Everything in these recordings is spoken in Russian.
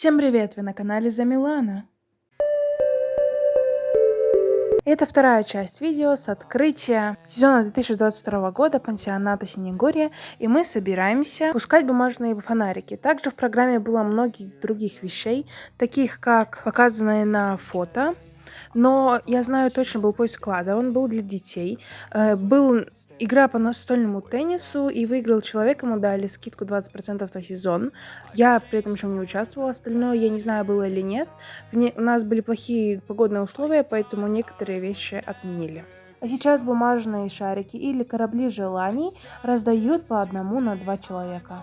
Всем привет! Вы на канале Замилана. Это вторая часть видео с открытия сезона 2022 года пансионата Синегорье, и мы собираемся пускать бумажные фонарики. Также в программе было многих других вещей, таких как показанные на фото, но я знаю точно был поиск клада, он был для детей, был игра по настольному теннису, и выиграл человек, ему дали скидку 20% на сезон. Я при этом еще не участвовала, остальное я не знаю, было или нет. У нас были плохие погодные условия, поэтому некоторые вещи отменили. А сейчас бумажные шарики или корабли желаний раздают по одному на 2 человека.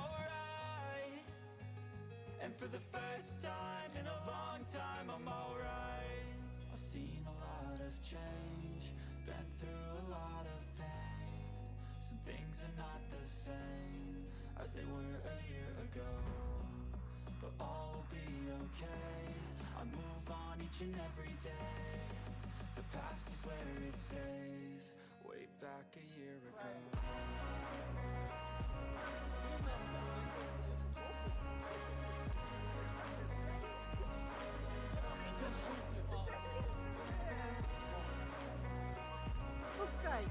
And every day, the past is where it stays. Way back a year ago. Пускай.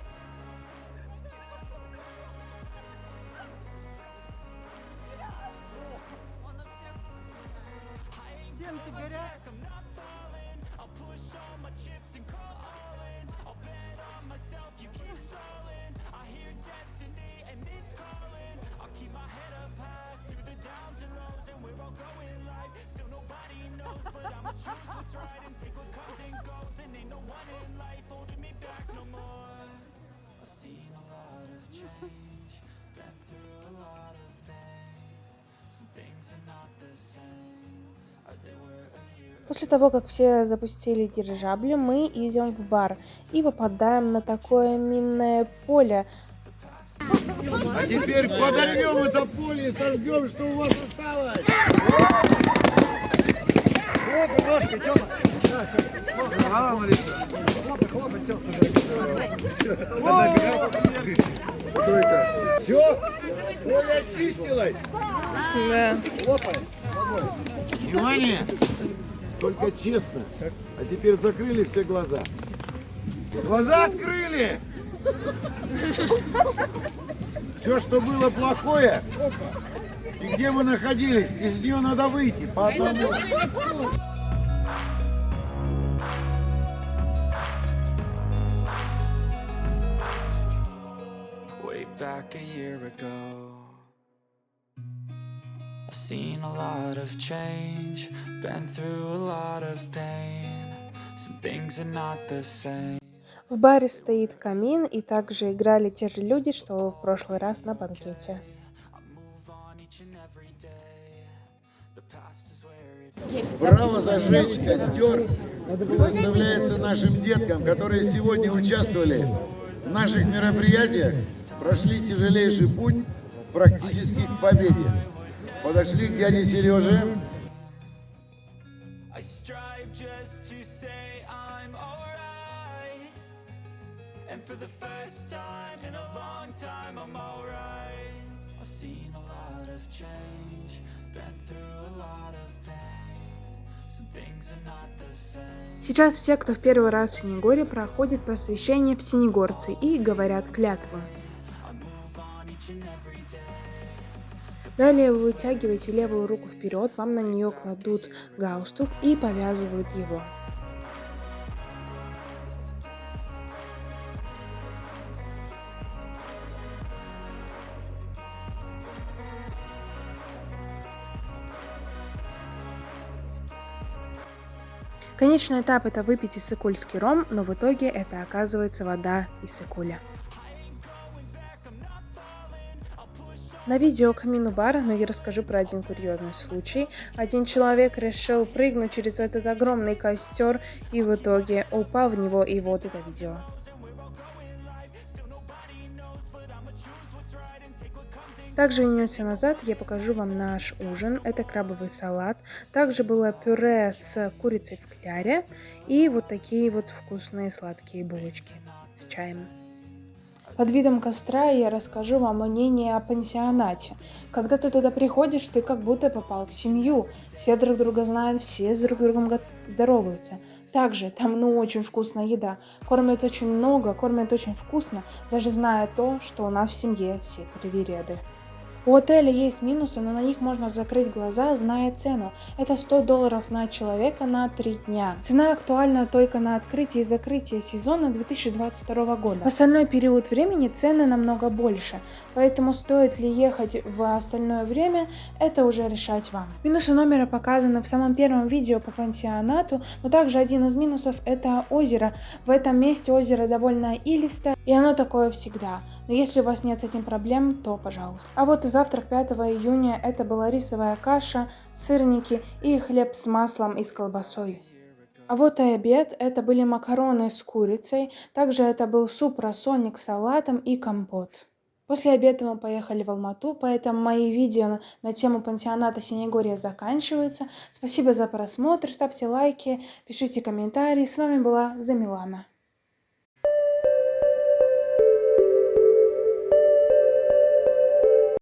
Стенки горят. После того, как все запустили дирижабли, мы идем в бар и попадаем на такое минное поле. А теперь подорвем это поле и сожгем, что у вас осталось. Хлопай, ножкой, Тёма. Ага, Мариса. Хлопай, Тёма. Кто это? Все? Поле очистилось? Да. Хлопай. Внимание! Только честно. А теперь закрыли все глаза. Глаза открыли! Все, что было плохое, и где мы находились, из нее надо выйти по одному. Way back a year ago, I've seen a lot of change, been through a lot of pain. Some things are not the same. В баре стоит камин, и также играли те же люди, что в прошлый раз на банкете. Право зажечь костер предоставляется нашим деткам, которые сегодня участвовали в наших мероприятиях, прошли тяжелейший путь практически к победе. Подошли к дяде Сереже. Сейчас все, кто в первый раз в Синегорье, проходят просвещение в Синегорце и говорят клятву. Далее вы вытягиваете левую руку вперед, вам на нее кладут галстук и повязывают его. Конечный этап — это выпить иссыкульский ром, но в итоге это оказывается вода иссыкуля. На видео камину бара, но я расскажу про один курьезный случай. Один человек решил прыгнуть через этот огромный костер и в итоге упал в него, и вот это видео. Также вернемся назад, я покажу вам наш ужин. Это крабовый салат. Также было пюре с курицей в кляре и вот такие вот вкусные сладкие булочки с чаем. Под видом костра я расскажу вам мнение о пансионате. Когда ты туда приходишь, ты как будто попал в семью. Все друг друга знают, все с друг другом здороваются. Также там очень вкусная еда. Кормят очень много, кормят очень вкусно, даже зная то, что у нас в семье все привереды. У отеля есть минусы, но на них можно закрыть глаза, зная цену. Это $100 на человека на 3 дня. Цена актуальна только на открытие и закрытие сезона 2022 года. В остальной период времени цены намного больше, поэтому стоит ли ехать в остальное время, это уже решать вам. Минусы номера показаны в самом первом видео по пансионату, но также один из минусов это озеро. В этом месте озеро довольно илистое, и оно такое всегда. Но если у вас нет с этим проблем, то пожалуйста. А вот и завтрак 5 июня это была рисовая каша, сырники и хлеб с маслом и с колбасой. А вот и обед, это были макароны с курицей, также это был суп, рассольник с салатом и компот. После обеда мы поехали в Алмату, поэтому мои видео на тему пансионата Синегория заканчиваются. Спасибо за просмотр, ставьте лайки, пишите комментарии. С вами была Замилана.